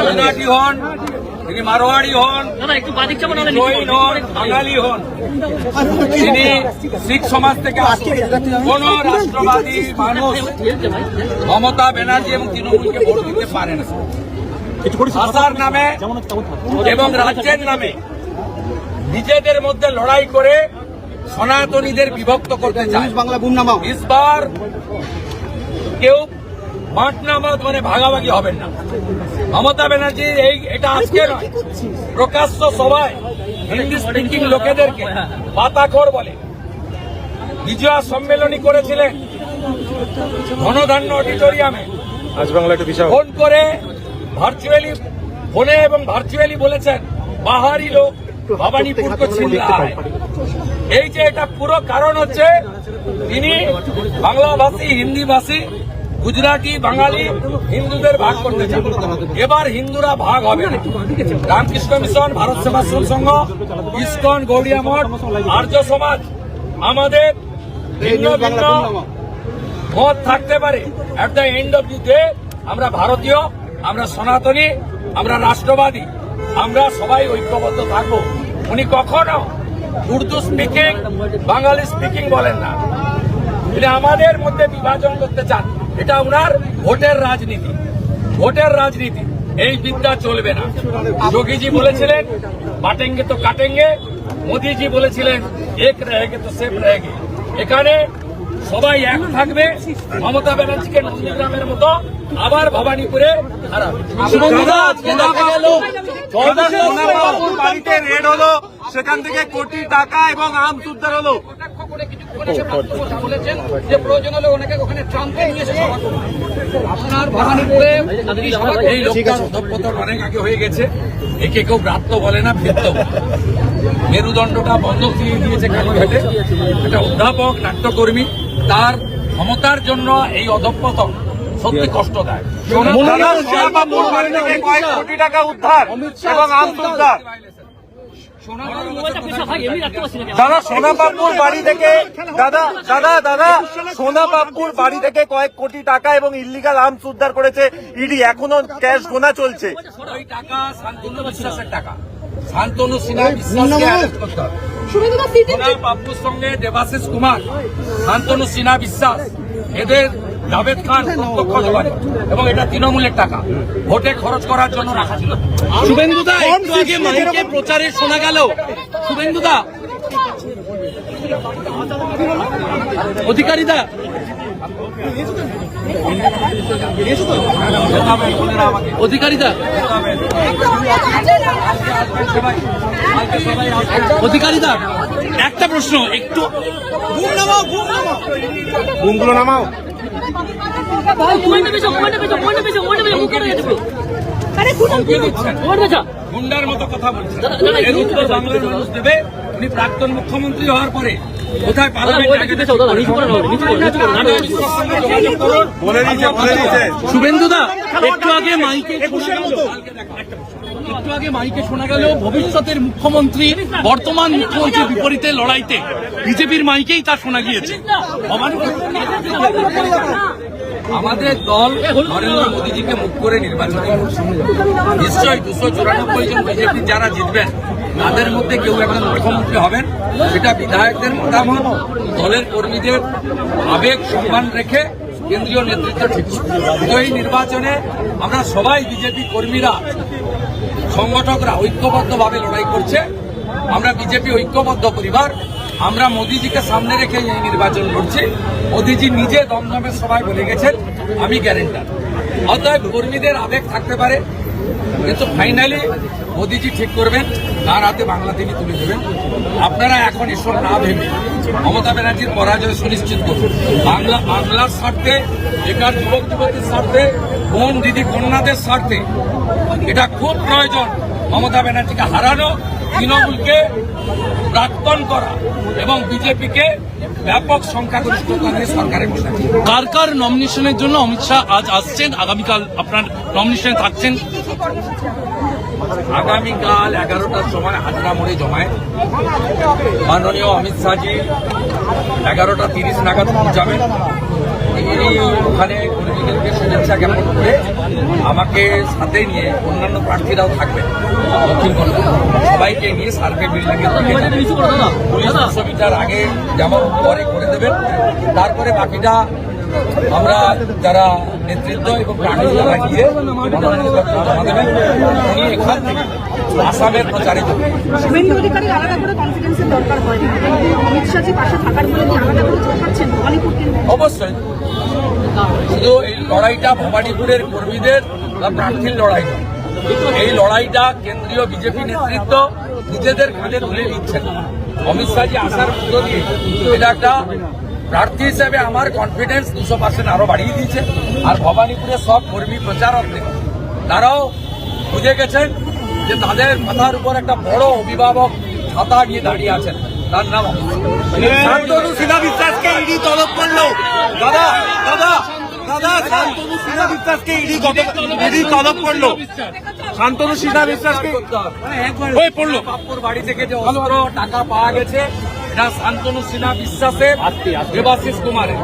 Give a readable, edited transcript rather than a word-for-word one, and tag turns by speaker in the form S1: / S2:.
S1: গুজরাটি হন, তিনি মারোয়াড়ি হন, জৈন হন, বাঙালি হন, তিনি শিখ সমাজ থেকে আসেন, কোন রাষ্ট্রবাদী মানুষ মমতা ব্যানার্জি এবং তৃণমূলকে ভোট দিতে পারে না। ভাষার নামে এবং রাজ্যের নামে নিজেদের মধ্যে লড়াই করে সনাতনীদের বিভক্ত করতে চায়। ইসবার কেউ মাঠনামাজ মানে ভাগাভাগি হবেন না। মমতা ব্যানার্জি এটা আজকে নয়, প্রকাশ্য সভায় হিন্দি স্পিকিং লোকেদেরকে পাতাখোর বলে। বিজয়া সম্মেলনী করেছিলেন ধনধান্য অডিটোরিয়ামে, ফোন করে ভার্চুয়ালি ফোনে এবং ভার্চুয়ালি বলেছেন বাহারি লোক ভবানীপুর কো ছিন রহা হ্যায়। এই যে এটা পুরো কারণ হচ্ছে তিনি বাংলাভাষী, হিন্দিভাষী, গুজরাটি, বাঙালি হিন্দুদের ভাগ করতে চান। এবার হিন্দুরা ভাগ হবে না। রামকৃষ্ণ মিশন, ভারত সেবাশ্রম সংঘ, ইসকন, গৌড়িয়া মঠ, আর্য সমাজ, আমাদের ভিন্ন ভিন্ন মত থাকতে পারে। At the end of the day আমরা ভারতীয়, আমরা সনাতনী, আমরা রাষ্ট্রবাদী, আমরা সবাই ঐক্যবদ্ধ থাকবো। উনি কখনো উর্দু স্পিকিং, বাঙালি স্পিকিং বলেন না। তিনি আমাদের মধ্যে বিভাজন করতে চান। এটা ওনার ভোটের রাজনীতি, ভোটের রাজনীতি। এই বিদ্যা চলবে না। যোগীজি বলেছিলেন বাটেঙ্গে তো কাটেঙ্গে, মোদীজি বলেছিলেন এক রহেগে তো সেফ রহেগে। এখানে সবাই এক থাকবে। মমতা ব্যানার্জিকে নন্দীগ্রামের মতো আবার ভবানীপুরে হারাবে।
S2: বাড়িতে রেড হলো, সেখান থেকে কোটি টাকা এবং আর্মস উদ্ধার হলো।
S1: বলেছেন যে প্রয়োজন হলে ওনাকে ওখানে ট্রাম্পে নিয়ে এসে সভা করবেন। আপনার ভবানীপুরে এই লোকটার অধঃপতন অনেক আগে হয়ে গেছে। একে কেউ ব্রাত্য বলে না, ভৃত্য বলে। মেরুদণ্ডটা বন্ধক দিয়ে দিয়েছে কালীঘাটে। একটা অধ্যাপক, নাট্যকর্মী, তার ক্ষমতার জন্য এই অধঃপতন সত্যি কষ্টদায়ক।
S2: সোনাপাপুর বাড়ি থেকে কয়েক কোটি টাকা উদ্ধার এবং আর্মস উদ্ধার। দাদা সোনাপাপুর বাড়ি থেকে সোনাপাপুর বাড়ি থেকে কয়েক কোটি টাকা এবং ইল্লিগাল আর্মস উদ্ধার করেছে ইডি। এখনো ক্যাশ গোনা চলছে।
S1: ওই টাকা শান্তনু বিশ্বাসের টাকা। শান্তনু সিনহা বিশ্বাসকে অ্যারেস্ট করতে হবে। সোনাপাপুর সঙ্গে দেবাশিস কুমার, শান্তনু সিনহা বিশ্বাস, এদের জাভেদ খান পক্ষপাতী এবং এটা তৃণমূলের টাকা ভোটে খরচ করার জন্য রাখা ছিল।
S2: শুভেন্দুদা একটু আগে মাইকে প্রচারে শোনা গেল, শুভেন্দুদা অধিকারীদা অধিকারীদা অধিকারীদা একটা প্রশ্ন, একটু ঘুমগুলো নামাও।
S1: গুন্ডার মতো কথা বলছেন। এর উত্তর বাংলার মানুষ দেবে। উনি প্রাক্তন মুখ্যমন্ত্রী হওয়ার পরে কোথায়
S2: শুভেন্দুদা একটু আগে মাইকে শোনা গেল ভবিষ্যতের মুখ্যমন্ত্রী বর্তমান মুখ্যমন্ত্রীর বিপরীতে লড়াইতে বিজেপির মাইকেই তা শোনা গিয়েছে।
S1: আমাদের দল নরেন্দ্র মোদীজিকে মুখ করে নির্বাচন করছে। নিশ্চয়ই 294 জন বিজেপি যারা জিতবেন তাদের মধ্যে কেউ একজন মুখ্যমন্ত্রী হবেন। সেটা বিধায়কদের মতামত, দলের কর্মীদের আবেগ সম্মান রেখে কেন্দ্রীয় নেতৃত্ব ঠিক। তো এই নির্বাচনে আমরা সবাই বিজেপি কর্মীরা, সংগঠকরা ঐক্যবদ্ধভাবে লড়াই করছে। আমরা বিজেপি ঐক্যবদ্ধ পরিবার। আমরা মোদীজিকে সামনে রেখে এই নির্বাচন লড়ছি। মোদীজি নিজে দমদমের সভায় বলে গেছেন আমি গ্যারেন্টার। অতএব কর্মীদের আবেগ থাকতে পারে, কিন্তু ফাইনালি মোদীজি ঠিক করবেন, তার হাতে বাংলা তিনি তুলে দেবেন। আপনারা এখন এসব না ভেবে মমতা ব্যানার্জির পরাজয় সুনিশ্চিত করুন। বাংলার স্বার্থে, বেকার যুবক যুবতীর স্বার্থে, বোন দিদি কন্যাদের স্বার্থে এটা খুব প্রয়োজন। মমতা ব্যানার্জিকে হারানো, তৃণমূলকে প্রাক্তন করা এবং বিজেপিকে ব্যাপক সংখ্যাগরিষ্ঠতা নিয়ে সরকারে বসা।
S2: কার কার নমিনেশনের জন্য অমিত শাহ আজ আসছেন, আগামীকাল আপনার নমিনেশনে থাকছেন?
S1: আগামীকাল 11টার সময় হাজরা মোড়ে জমায় মাননীয় অমিত শাহজি 11:30 নাগাদ পৌঁছাবেন। তিনি ওখানে কর্মীদেরকে শুভেচ্ছা জ্ঞাপন করে আমাকে সাথে নিয়ে অন্যান্য প্রার্থীরাও থাকবেন দক্ষিণ কলকাতা, সবাইকে নিয়ে সার্ভে বিল্ডিংয়ে পুলিশ 200 মিটার আগে যেমন পরে করে দেবেন। তারপরে বাকিটা আমরা যারা নেতৃত্ব এবং প্রাণী যারা গিয়ে মনোনয়নপত্র জমা দেবেন। উনি এখান থেকে আসামের প্রচারে যাবেন।
S3: শুভেন্দু অধিকারীর আলাদা করে কনফিডেন্সের দরকার হয় না, অমিত শাহজি পাশে থাকার ফলে কি আলাদা করে জোর পাচ্ছেন ভবানীপুর কেন্দ্রে?
S1: অবশ্যই, শুধু এই লড়াইটা ভবানীপুরের কর্মীদের বা প্রার্থীর লড়াই নয়, এই লড়াইটা কেন্দ্রীয় বিজেপি নেতৃত্ব নিজেদের কাঁধে তুলে নিচ্ছেন। অমিত শাহজি আসার মধ্য দিয়ে এটা একটা প্রার্থী হিসেবে আমার কনফিডেন্স 200% আরো বাড়িয়ে দিয়েছে। আর ভবানীপুরের সব কর্মী প্রচারক তারাও বুঝে গেছেন যে তাদের মাথার উপর একটা বড় অভিভাবক ছাতা নিয়ে দাঁড়িয়ে আছেন, তার নাম
S4: শান্তনু সিনহা বিশ্বাসকে ইডি তলব করলো। দাদা দাদা দাদা শান্তনু সিনহা বিশ্বাসকে ইডি তলব করলো। শান্তনু সিনহা বিশ্বাসকে
S1: হয়ে পড়লো। বাপুর বাড়ি থেকে যে অস্ত্র টাকা পাওয়া গেছে এটা শান্তনু সিনহা বিশ্বাসের, দেবাশিস কুমারের।